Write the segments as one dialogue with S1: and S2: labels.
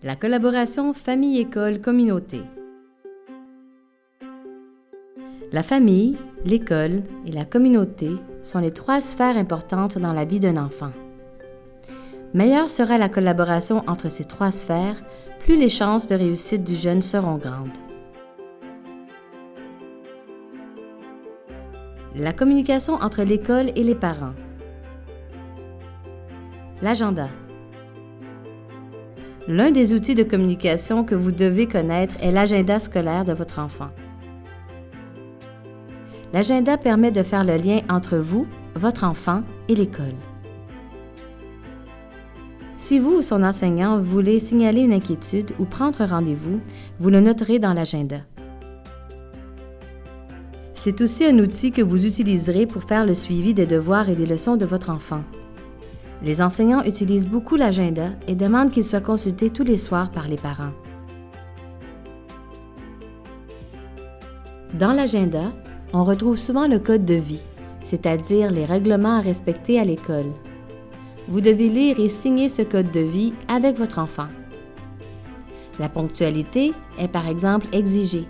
S1: La collaboration famille-école-communauté. La famille, l'école et la communauté sont les trois sphères importantes dans la vie d'un enfant. Meilleure sera la collaboration entre ces trois sphères, plus les chances de réussite du jeune seront grandes. La communication entre l'école et les parents. L'agenda. L'un des outils de communication que vous devez connaître est l'agenda scolaire de votre enfant. L'agenda permet de faire le lien entre vous, votre enfant et l'école. Si vous ou son enseignant voulez signaler une inquiétude ou prendre rendez-vous, vous le noterez dans l'agenda. C'est aussi un outil que vous utiliserez pour faire le suivi des devoirs et des leçons de votre enfant. Les enseignants utilisent beaucoup l'agenda et demandent qu'il soit consulté tous les soirs par les parents. Dans l'agenda, on retrouve souvent le code de vie, c'est-à-dire les règlements à respecter à l'école. Vous devez lire et signer ce code de vie avec votre enfant. La ponctualité est par exemple exigée.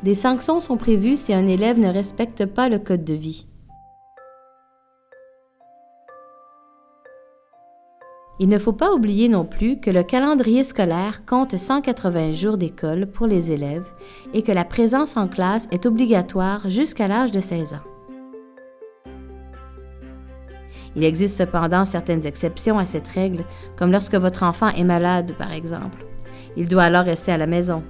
S1: Des sanctions sont prévues si un élève ne respecte pas le code de vie. Il ne faut pas oublier non plus que le calendrier scolaire compte 180 jours d'école pour les élèves et que la présence en classe est obligatoire jusqu'à l'âge de 16 ans. Il existe cependant certaines exceptions à cette règle, comme lorsque votre enfant est malade, par exemple. Il doit alors rester à la maison.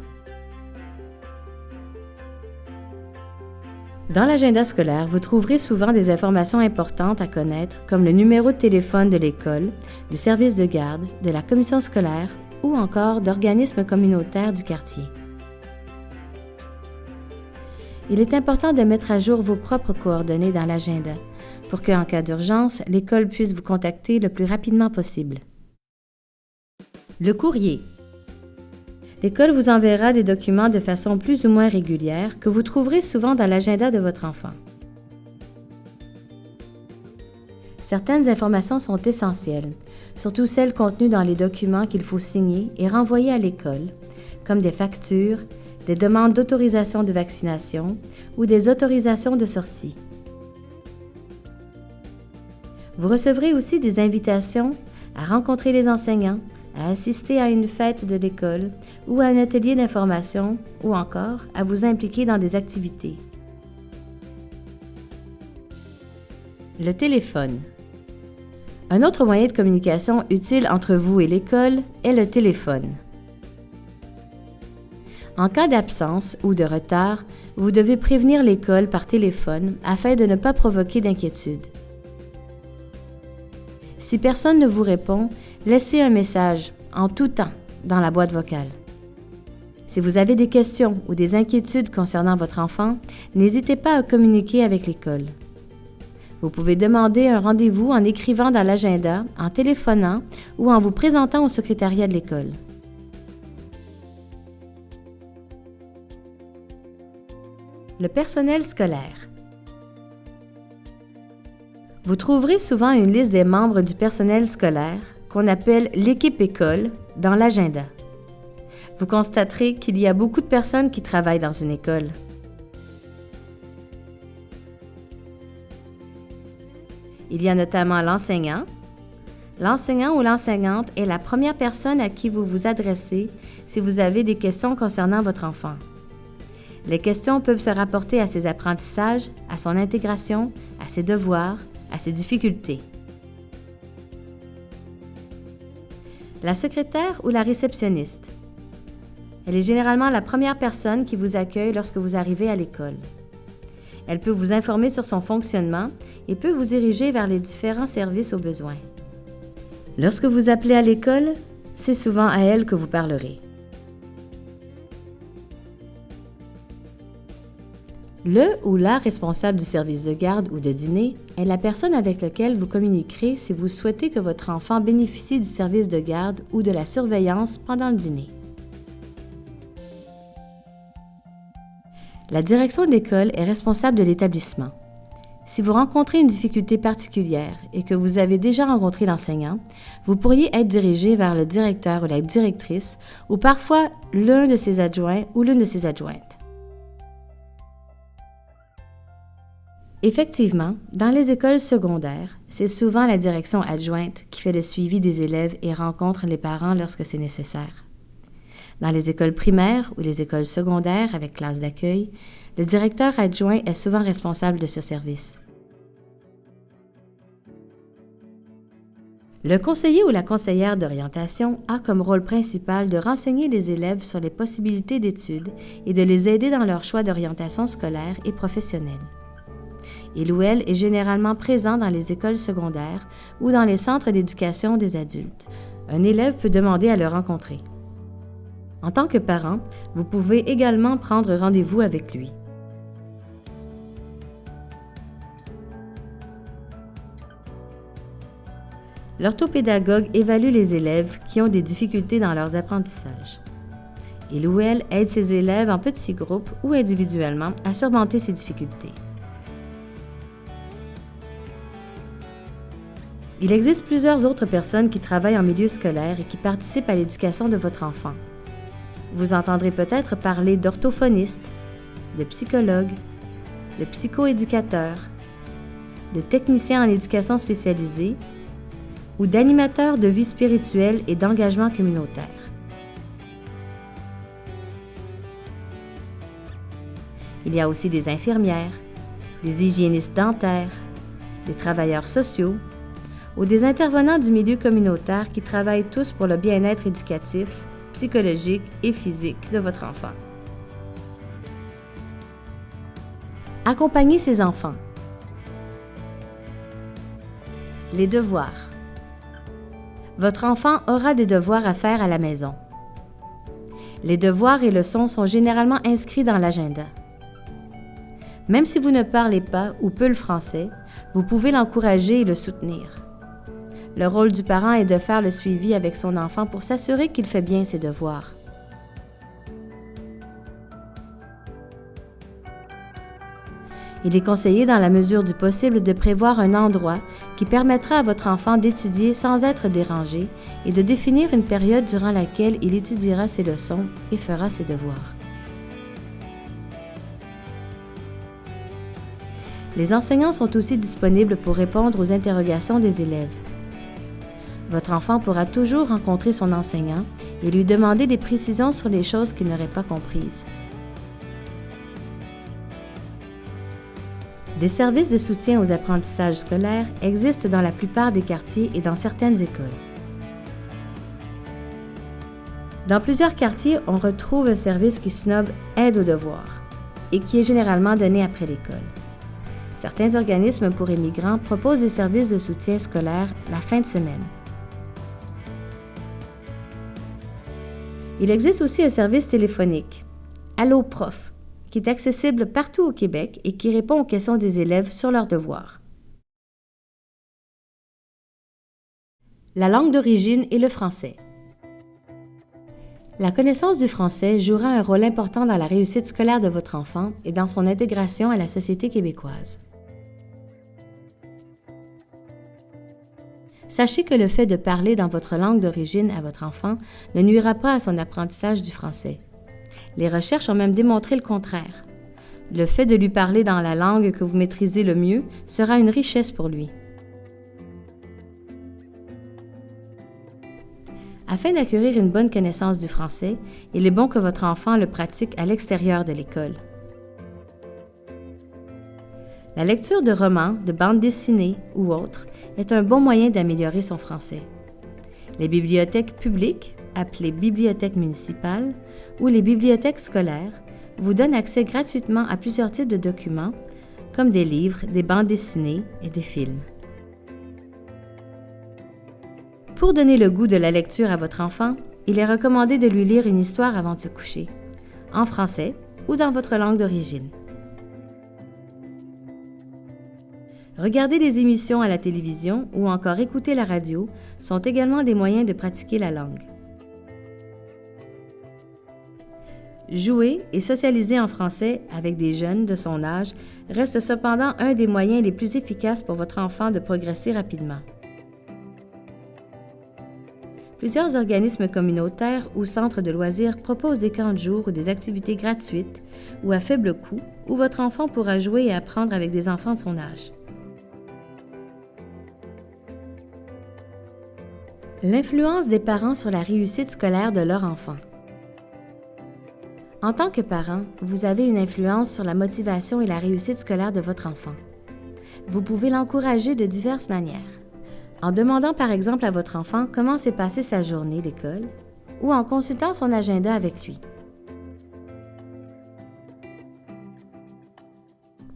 S1: Dans l'agenda scolaire, vous trouverez souvent des informations importantes à connaître, comme le numéro de téléphone de l'école, du service de garde, de la commission scolaire ou encore d'organismes communautaires du quartier. Il est important de mettre à jour vos propres coordonnées dans l'agenda pour qu'en cas d'urgence, l'école puisse vous contacter le plus rapidement possible. Le courrier. L'école vous enverra des documents de façon plus ou moins régulière que vous trouverez souvent dans l'agenda de votre enfant. Certaines informations sont essentielles, surtout celles contenues dans les documents qu'il faut signer et renvoyer à l'école, comme des factures, des demandes d'autorisation de vaccination ou des autorisations de sortie. Vous recevrez aussi des invitations à rencontrer les enseignants, à assister à une fête de l'école ou à un atelier d'information ou encore à vous impliquer dans des activités. Le téléphone. Un autre moyen de communication utile entre vous et l'école est le téléphone. En cas d'absence ou de retard, vous devez prévenir l'école par téléphone afin de ne pas provoquer d'inquiétude. Si personne ne vous répond, laissez un message, en tout temps, dans la boîte vocale. Si vous avez des questions ou des inquiétudes concernant votre enfant, n'hésitez pas à communiquer avec l'école. Vous pouvez demander un rendez-vous en écrivant dans l'agenda, en téléphonant ou en vous présentant au secrétariat de l'école. Le personnel scolaire. Vous trouverez souvent une liste des membres du personnel scolaire, qu'on appelle l'équipe école, dans l'agenda. Vous constaterez qu'il y a beaucoup de personnes qui travaillent dans une école. Il y a notamment l'enseignant. L'enseignant ou l'enseignante est la première personne à qui vous vous adressez si vous avez des questions concernant votre enfant. Les questions peuvent se rapporter à ses apprentissages, à son intégration, à ses devoirs, à ses difficultés. La secrétaire ou la réceptionniste. Elle est généralement la première personne qui vous accueille lorsque vous arrivez à l'école. Elle peut vous informer sur son fonctionnement et peut vous diriger vers les différents services au besoin. Lorsque vous appelez à l'école, c'est souvent à elle que vous parlerez. Le ou la responsable du service de garde ou de dîner est la personne avec laquelle vous communiquerez si vous souhaitez que votre enfant bénéficie du service de garde ou de la surveillance pendant le dîner. La direction de l'école est responsable de l'établissement. Si vous rencontrez une difficulté particulière et que vous avez déjà rencontré l'enseignant, vous pourriez être dirigé vers le directeur ou la directrice ou parfois l'un de ses adjoints ou l'une de ses adjointes. Effectivement, dans les écoles secondaires, c'est souvent la direction adjointe qui fait le suivi des élèves et rencontre les parents lorsque c'est nécessaire. Dans les écoles primaires ou les écoles secondaires avec classe d'accueil, le directeur adjoint est souvent responsable de ce service. Le conseiller ou la conseillère d'orientation a comme rôle principal de renseigner les élèves sur les possibilités d'études et de les aider dans leur choix d'orientation scolaire et professionnelle. Il ou elle est généralement présent dans les écoles secondaires ou dans les centres d'éducation des adultes. Un élève peut demander à le rencontrer. En tant que parent, vous pouvez également prendre rendez-vous avec lui. L'orthopédagogue évalue les élèves qui ont des difficultés dans leurs apprentissages. Il ou elle aide ses élèves en petits groupes ou individuellement à surmonter ces difficultés. Il existe plusieurs autres personnes qui travaillent en milieu scolaire et qui participent à l'éducation de votre enfant. Vous entendrez peut-être parler d'orthophonistes, de psychologues, de psychoéducateurs, de techniciens en éducation spécialisée ou d'animateurs de vie spirituelle et d'engagement communautaire. Il y a aussi des infirmières, des hygiénistes dentaires, des travailleurs sociaux, ou des intervenants du milieu communautaire qui travaillent tous pour le bien-être éducatif, psychologique et physique de votre enfant. Accompagnez ses enfants. Les devoirs. Votre enfant aura des devoirs à faire à la maison. Les devoirs et leçons sont généralement inscrits dans l'agenda. Même si vous ne parlez pas ou peu le français, vous pouvez l'encourager et le soutenir. Le rôle du parent est de faire le suivi avec son enfant pour s'assurer qu'il fait bien ses devoirs. Il est conseillé dans la mesure du possible de prévoir un endroit qui permettra à votre enfant d'étudier sans être dérangé et de définir une période durant laquelle il étudiera ses leçons et fera ses devoirs. Les enseignants sont aussi disponibles pour répondre aux interrogations des élèves. Votre enfant pourra toujours rencontrer son enseignant et lui demander des précisions sur les choses qu'il n'aurait pas comprises. Des services de soutien aux apprentissages scolaires existent dans la plupart des quartiers et dans certaines écoles. Dans plusieurs quartiers, on retrouve un service qui se nomme « Aide aux devoirs » et qui est généralement donné après l'école. Certains organismes pour immigrants proposent des services de soutien scolaire la fin de semaine. Il existe aussi un service téléphonique, Allo Prof, qui est accessible partout au Québec et qui répond aux questions des élèves sur leurs devoirs. La langue d'origine et le français. La connaissance du français jouera un rôle important dans la réussite scolaire de votre enfant et dans son intégration à la société québécoise. Sachez que le fait de parler dans votre langue d'origine à votre enfant ne nuira pas à son apprentissage du français. Les recherches ont même démontré le contraire. Le fait de lui parler dans la langue que vous maîtrisez le mieux sera une richesse pour lui. Afin d'acquérir une bonne connaissance du français, il est bon que votre enfant le pratique à l'extérieur de l'école. La lecture de romans, de bandes dessinées ou autres est un bon moyen d'améliorer son français. Les bibliothèques publiques, appelées bibliothèques municipales, ou les bibliothèques scolaires, vous donnent accès gratuitement à plusieurs types de documents, comme des livres, des bandes dessinées et des films. Pour donner le goût de la lecture à votre enfant, il est recommandé de lui lire une histoire avant de se coucher, en français ou dans votre langue d'origine. Regarder des émissions à la télévision ou encore écouter la radio sont également des moyens de pratiquer la langue. Jouer et socialiser en français avec des jeunes de son âge reste cependant un des moyens les plus efficaces pour votre enfant de progresser rapidement. Plusieurs organismes communautaires ou centres de loisirs proposent des camps de jour ou des activités gratuites ou à faible coût où votre enfant pourra jouer et apprendre avec des enfants de son âge. L'influence des parents sur la réussite scolaire de leur enfant. En tant que parent, vous avez une influence sur la motivation et la réussite scolaire de votre enfant. Vous pouvez l'encourager de diverses manières. En demandant par exemple à votre enfant comment s'est passée sa journée d'école ou en consultant son agenda avec lui.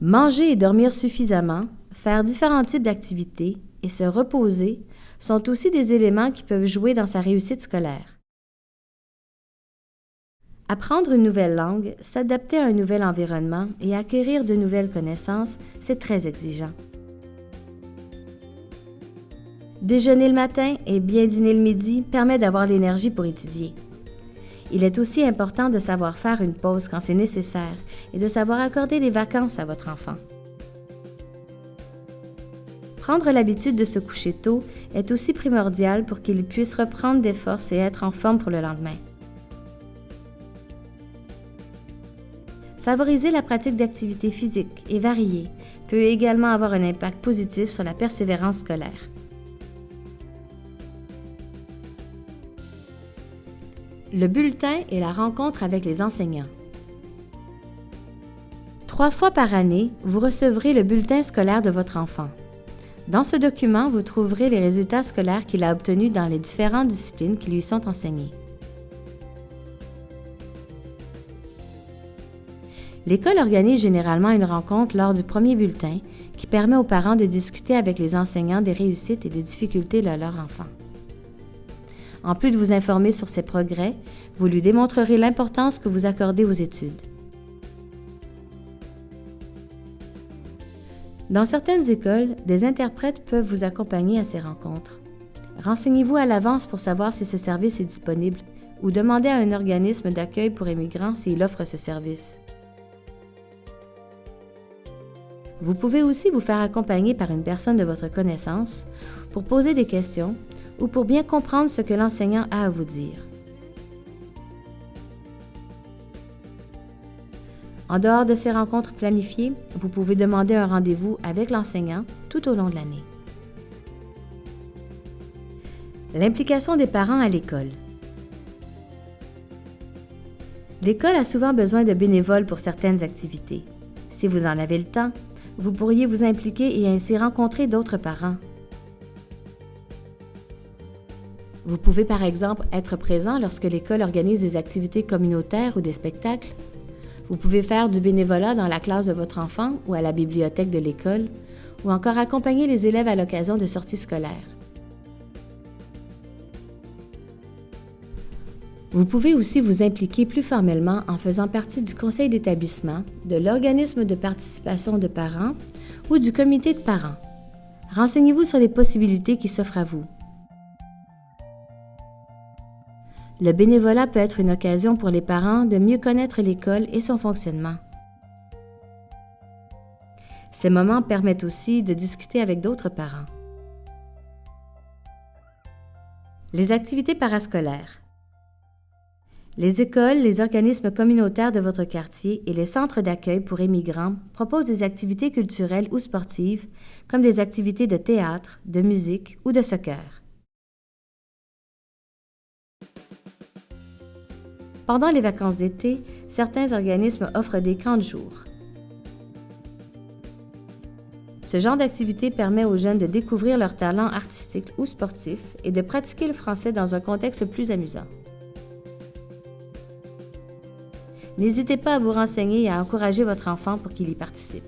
S1: Manger et dormir suffisamment, faire différents types d'activités et se reposer sont aussi des éléments qui peuvent jouer dans sa réussite scolaire. Apprendre une nouvelle langue, s'adapter à un nouvel environnement et acquérir de nouvelles connaissances, c'est très exigeant. Déjeuner le matin et bien dîner le midi permet d'avoir l'énergie pour étudier. Il est aussi important de savoir faire une pause quand c'est nécessaire et de savoir accorder des vacances à votre enfant. Prendre l'habitude de se coucher tôt est aussi primordial pour qu'il puisse reprendre des forces et être en forme pour le lendemain. Favoriser la pratique d'activités physiques et variées peut également avoir un impact positif sur la persévérance scolaire. Le bulletin et la rencontre avec les enseignants. 3 fois par année, vous recevrez le bulletin scolaire de votre enfant. Dans ce document, vous trouverez les résultats scolaires qu'il a obtenus dans les différentes disciplines qui lui sont enseignées. L'école organise généralement une rencontre lors du premier bulletin qui permet aux parents de discuter avec les enseignants des réussites et des difficultés de leur enfant. En plus de vous informer sur ses progrès, vous lui démontrerez l'importance que vous accordez aux études. Dans certaines écoles, des interprètes peuvent vous accompagner à ces rencontres. Renseignez-vous à l'avance pour savoir si ce service est disponible ou demandez à un organisme d'accueil pour immigrants s'il offre ce service. Vous pouvez aussi vous faire accompagner par une personne de votre connaissance pour poser des questions ou pour bien comprendre ce que l'enseignant a à vous dire. En dehors de ces rencontres planifiées, vous pouvez demander un rendez-vous avec l'enseignant tout au long de l'année. L'implication des parents à l'école. L'école a souvent besoin de bénévoles pour certaines activités. Si vous en avez le temps, vous pourriez vous impliquer et ainsi rencontrer d'autres parents. Vous pouvez par exemple être présent lorsque l'école organise des activités communautaires ou des spectacles. Vous pouvez faire du bénévolat dans la classe de votre enfant ou à la bibliothèque de l'école, ou encore accompagner les élèves à l'occasion de sorties scolaires. Vous pouvez aussi vous impliquer plus formellement en faisant partie du conseil d'établissement, de l'organisme de participation de parents ou du comité de parents. Renseignez-vous sur les possibilités qui s'offrent à vous. Le bénévolat peut être une occasion pour les parents de mieux connaître l'école et son fonctionnement. Ces moments permettent aussi de discuter avec d'autres parents. Les activités parascolaires. Les écoles, les organismes communautaires de votre quartier et les centres d'accueil pour immigrants proposent des activités culturelles ou sportives, comme des activités de théâtre, de musique ou de soccer. Pendant les vacances d'été, certains organismes offrent des camps de jour. Ce genre d'activité permet aux jeunes de découvrir leurs talents artistiques ou sportifs et de pratiquer le français dans un contexte plus amusant. N'hésitez pas à vous renseigner et à encourager votre enfant pour qu'il y participe.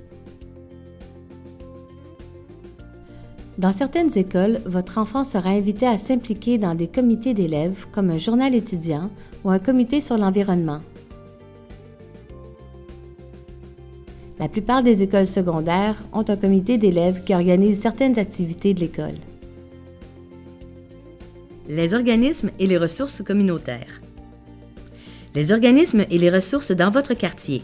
S1: Dans certaines écoles, votre enfant sera invité à s'impliquer dans des comités d'élèves comme un journal étudiant ou un comité sur l'environnement. La plupart des écoles secondaires ont un comité d'élèves qui organise certaines activités de l'école. Les organismes et les ressources communautaires. Les organismes et les ressources dans votre quartier.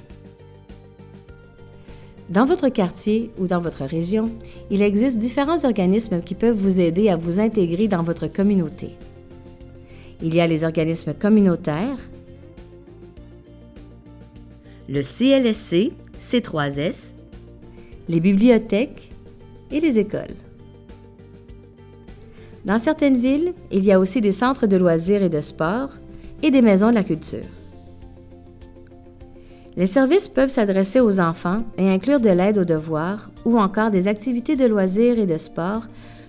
S1: Dans votre quartier ou dans votre région, il existe différents organismes qui peuvent vous aider à vous intégrer dans votre communauté. Il y a les organismes communautaires, le CLSC, C3S, les bibliothèques et les écoles. Dans certaines villes, il y a aussi des centres de loisirs et de sport et des maisons de la culture. Les services peuvent s'adresser aux enfants et inclure de l'aide aux devoirs ou encore des activités de loisirs et de sport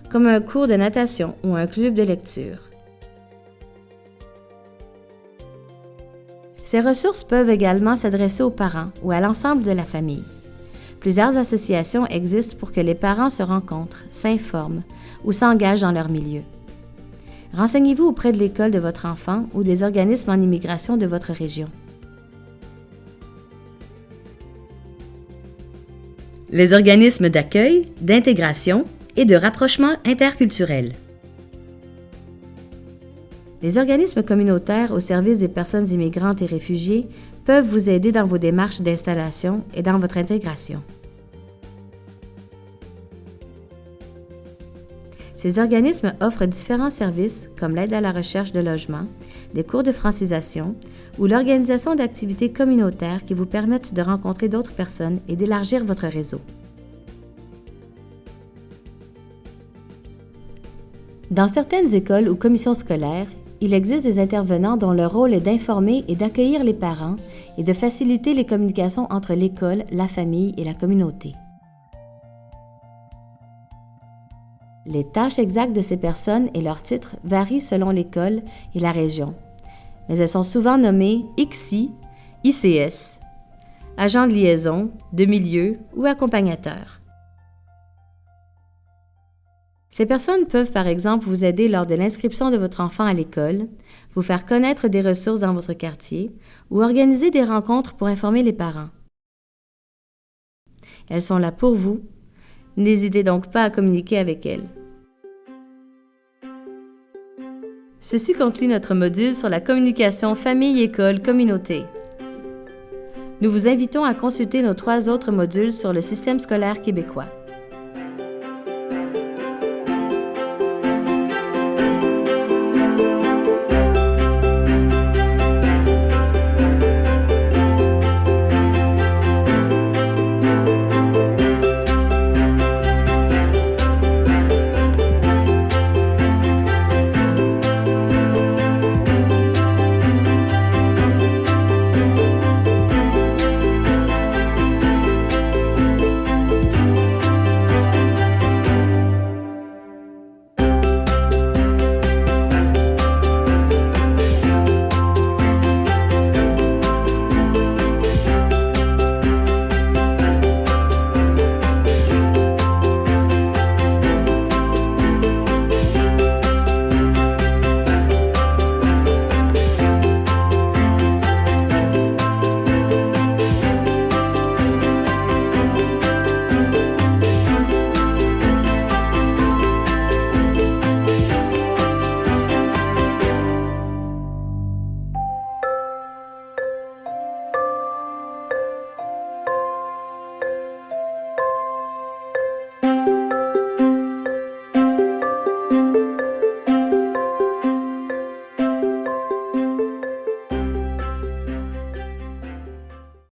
S1: comme un cours de natation ou un club de lecture. Ces ressources peuvent également s'adresser aux parents ou à l'ensemble de la famille. Plusieurs associations existent pour que les parents se rencontrent, s'informent ou s'engagent dans leur milieu. Renseignez-vous auprès de l'école de votre enfant ou des organismes en immigration de votre région. Les organismes d'accueil, d'intégration et de rapprochement interculturel. Les organismes communautaires au service des personnes immigrantes et réfugiées peuvent vous aider dans vos démarches d'installation et dans votre intégration. Ces organismes offrent différents services comme l'aide à la recherche de logement, des cours de francisation ou l'organisation d'activités communautaires qui vous permettent de rencontrer d'autres personnes et d'élargir votre réseau. Dans certaines écoles ou commissions scolaires, il existe des intervenants dont le rôle est d'informer et d'accueillir les parents et de faciliter les communications entre l'école, la famille et la communauté. Les tâches exactes de ces personnes et leurs titres varient selon l'école et la région, mais elles sont souvent nommées ICSI, ICS, agents de liaison, de milieu ou accompagnateurs. Ces personnes peuvent par exemple vous aider lors de l'inscription de votre enfant à l'école, vous faire connaître des ressources dans votre quartier ou organiser des rencontres pour informer les parents. Elles sont là pour vous. N'hésitez donc pas à communiquer avec elles. Ceci conclut notre module sur la communication famille-école-communauté. Nous vous invitons à consulter nos 3 autres modules sur le système scolaire québécois.